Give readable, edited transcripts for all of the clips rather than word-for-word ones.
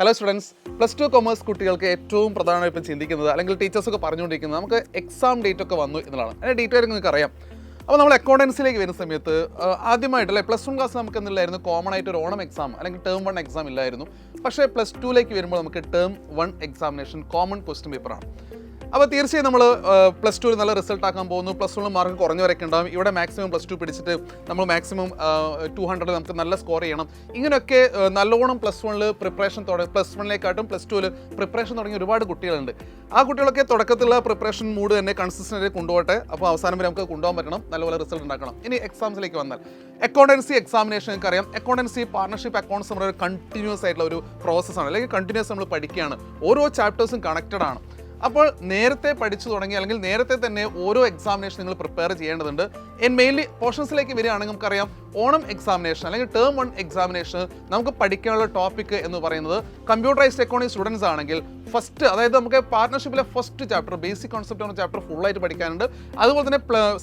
Hello students, +2 commerce കുട്ടികൾക്ക് ഏറ്റവും പ്രധാനമായി ഇപ്പോൾ ചിന്തിക്കുന്നത് അല്ലെങ്കിൽ ടീച്ചേഴ്സൊക്കെ പറഞ്ഞുകൊണ്ടിരിക്കുന്നത് നമുക്ക് എക്സാം ഡേറ്റ് ഒക്കെ വന്നു എന്നുള്ളതാണ്. അതിൻ്റെ ഡീറ്റെയിൽ നിങ്ങൾക്ക് അറിയാം. അപ്പോൾ നമ്മൾ അക്കൗണ്ടൻസിലേക്ക് വരുന്ന സമയത്ത് ആദ്യമായിട്ടല്ലേ +1 ക്ലാസ് നമുക്ക് എന്തില്ലായിരുന്നു, കോമൺ ആയിട്ട് ഒരു ഓണം എക്സാം അല്ലെങ്കിൽ ടേം 1 എക്സാം ഇല്ലായിരുന്നു. പക്ഷേ +2ലേക്ക് വരുമ്പോൾ നമുക്ക് ടേം 1 എക്സാമിനേഷൻ കോമൺ ക്വസ്റ്റ്യൻ പേപ്പറാണ്. അപ്പോൾ തീർച്ചയായും നമ്മൾ +2 നല്ല റിസൾട്ട് ആക്കാൻ പോകുന്നു. +1 മാർക്ക് കുറഞ്ഞവരൊക്കെ ഉണ്ടാകും. ഇവിടെ മാക്സിമം +2 പിടിച്ചിട്ട് നമ്മൾ മാക്സിമം 200 നമുക്ക് നല്ല സ്കോർ ചെയ്യണം. ഇങ്ങനെയൊക്കെ നല്ലോണം +1 പ്രിപ്പറേഷൻ +1ലേക്കാട്ടും +2 പ്രിപ്പറേഷൻ തുടങ്ങിയ ഒരുപാട് കുട്ടികളുണ്ട്. ആ കുട്ടികളൊക്കെ തുടക്കത്തിലുള്ള പ്രിപ്പറേഷൻ മൂഡ് തന്നെ കൺസിസ്റ്റൻ്റ് കൊണ്ടുപോകട്ടെ. അപ്പോൾ അവസാനം വരെ നമുക്ക് കൊണ്ടുപോകാൻ പറ്റണം, നല്ലപോലെ റിസൾട്ട് ഉണ്ടാക്കണം. ഇനി എക്സാംസിലേക്ക് വന്നാൽ അക്കൗണ്ടൻസി എക്സാമിനേഷൻ നമുക്കറിയാം. അക്കൗണ്ടൻസി പാർട്ണർഷിപ്പ് അക്കൗണ്ട്സ് നമ്മുടെ ഒരു കണ്ടിന്യൂസ് ആയിട്ടുള്ള ഒരു പ്രോസസ്സാണ്, അല്ലെങ്കിൽ കണ്ടിന്യൂസ് നമ്മൾ പഠിക്കുകയാണ്. ഓരോ ചാപ്റ്റേഴ്സും കണക്റ്റഡ് ആണ്. അപ്പോൾ നേരത്തെ പഠിച്ചു തുടങ്ങി അല്ലെങ്കിൽ നേരത്തെ തന്നെ ഓരോ എക്സാമിനേഷൻ നിങ്ങൾ പ്രിപ്പയർ ചെയ്യേണ്ടതുണ്ട്. മെയിൻലി പോർഷൻസിലേക്ക് വരികയാണെങ്കിൽ നമുക്കറിയാം ഓണം എക്സാമിനേഷൻ അല്ലെങ്കിൽ ടേം 1 എക്സാമിനേഷൻ നമുക്ക് പഠിക്കാനുള്ള ടോപ്പിക് എന്ന് പറയുന്നത് കമ്പ്യൂട്ടറൈസ്ഡ് അക്കൗണ്ടിങ് സ്റ്റുഡൻസ് ആണെങ്കിൽ ഫസ്റ്റ്, അതായത് നമുക്ക് പാർട്ണർഷിപ്പിലെ ഫസ്റ്റ് ചാപ്റ്റർ ബേസിക് കോൺസെപ്റ്റ് എന്ന ചാപ്റ്റർ ഫുള്ളായിട്ട് പഠിക്കാനുണ്ട്. അതുപോലെ തന്നെ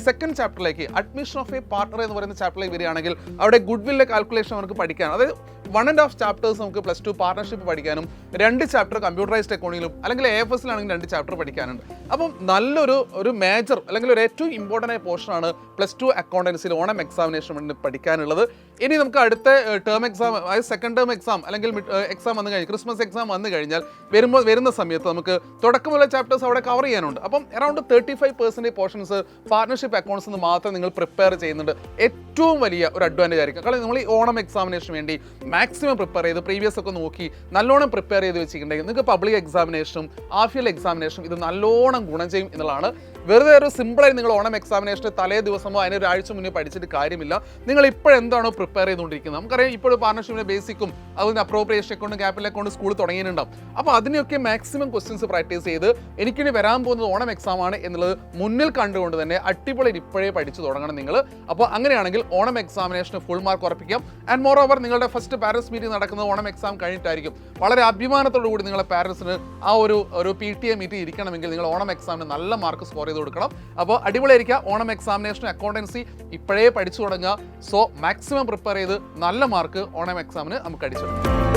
സെക്കൻഡ് ചാപ്റ്ററിലേക്ക് അഡ്മിഷൻ ഓഫ് എ പാർട്ണർ എന്ന് പറയുന്ന ചാപ്റ്ററിലേക്ക് വരികയാണെങ്കിൽ അവിടെ ഗുഡ് വില്ലിൻ്റെ കാൽക്കുലേഷൻ നമുക്ക് പഠിക്കാനും, അതായത് 1.5 ചാപ്റ്റേഴ്സ് നമുക്ക് +2 പാർട്ണർഷിപ്പ് പഠിക്കാനും 2 ചാപ്റ്റർ കമ്പ്യൂട്ടറൈസ്ഡ് അക്കൗണ്ടിങ്ങിലും അല്ലെങ്കിൽ AFS-ലാണെങ്കിൽ 2 ചാപ്റ്റർ പഠിക്കാനുണ്ട്. അപ്പം നല്ലൊരു മേജർ അല്ലെങ്കിൽ ഒരു ഏറ്റവും ഇമ്പോർട്ടൻ്റ് ആയ പോർഷനാണ് +2 അക്കൗണ്ടൻസിൽ ഓണം എക്സാമിനേഷൻ വേണ്ടി പഠിക്കാനുള്ളത്. ഇനി നമുക്ക് അടുത്ത ടേം എക്സാം, അതായത് സെക്കൻഡ് ടേം എക്സാം അല്ലെങ്കിൽ എക്സാം വന്നു കഴിഞ്ഞാൽ ക്രിസ്മസ് എക്സാം വന്നു കഴിഞ്ഞാൽ വരുന്ന സമയത്ത് നമുക്ക് തുടക്കമുള്ള ചാപ്റ്റേഴ്സ് അവിടെ കവർ ചെയ്യാനുണ്ട്. അപ്പം അറൗണ്ട് 35% പോർഷൻസ് പാർട്ണർഷിപ്പ് അക്കൗണ്ട്സ് എന്ന് മാത്രം നിങ്ങൾ പ്രിപ്പയർ ചെയ്യുന്നുണ്ട്. ഏറ്റവും വലിയ ഒരു അഡ്വാൻറ്റേജ് ആയിരിക്കും. കാരണം നമ്മൾ ഈ ഓണം എക്സാമിനേഷന് വേണ്ടി മാക്സിമം പ്രിപ്പയർ ചെയ്ത് പ്രീവിയസ് ഒക്കെ നോക്കി നല്ലോണം പ്രിപ്പയർ ചെയ്ത് വെച്ചിട്ടുണ്ടെങ്കിൽ നിങ്ങൾക്ക് പബ്ലിക് എക്സാമിനേഷനും ആഫിയൽ എക്സാമിനേഷനും ഇത് നല്ലോണം ഗുണം ചെയ്യും എന്നുള്ളതാണ്. വെറുതെ ഒരു സിമ്പിളായി നിങ്ങൾ ഓണം എക്സാമിനേഷൻ്റെ തലേ ദിവസമോ അതിനൊരാഴ്ച മുന്നേ പഠിച്ചിട്ട് കാര്യമില്ല. നിങ്ങൾ ഇപ്പോഴെന്താണോ പ്രിപ്പയർ ചെയ്തുകൊണ്ടിരിക്കുന്നത്, നമുക്കറിയാം ഇപ്പോൾ പാർട്ണർഷിപ്പിൻ്റെ ബേസിക്കും അതുപോലെ appropriation account capital account school തുടങ്ങിയിട്ടുണ്ടാവും. അപ്പോൾ അതിനെയൊക്കെ മാക്സിമം ക്വസ്റ്റ്യൻസ് പ്രാക്ടീസ് ചെയ്ത് എനിക്കിനി വരാൻ പോകുന്നത് ഓണം എക്സാം ആണ് എന്നുള്ളത് മുന്നിൽ കണ്ടുകൊണ്ട് തന്നെ അടിപൊളി ഇപ്പോഴേ പഠിച്ചു തുടങ്ങണം നിങ്ങൾ. അപ്പോൾ അങ്ങനെയാണെങ്കിൽ ഓണം എക്സാമിനേഷന് ഫുൾ മാർക്ക് ഉറപ്പിക്കാം. ആൻഡ് മോർ ഓവർ നിങ്ങളുടെ ഫസ്റ്റ് പാരൻസ് മീറ്റിംഗ് നടക്കുന്നത് ഓണം എക്സാം കഴിഞ്ഞിട്ടായിരിക്കും. വളരെ അഭിമാനത്തോടു കൂടി നിങ്ങളെ പാരൻസിന് ആ ഒരു PTA മീറ്റിംഗ് ഇരിക്കണമെങ്കിൽ നിങ്ങൾ ഓണം എക്സാമിന് നല്ല മാർക്ക് സ്കോർ ചെയ്ത് കൊടുക്കണം. അപ്പോൾ അടിപൊളിയായിരിക്കുക. ഓണം എക്സാമിനേഷൻ അക്കൗണ്ടൻസി ഇപ്പോഴേ പഠിച്ചു തുടങ്ങുക. സോ മാക്സിമം പ്രിപ്പയർ ചെയ്ത് നല്ല മാർക്ക് ഓണം എക്സാമിന് നമുക്ക് അടിച്ചെടുക്കാം.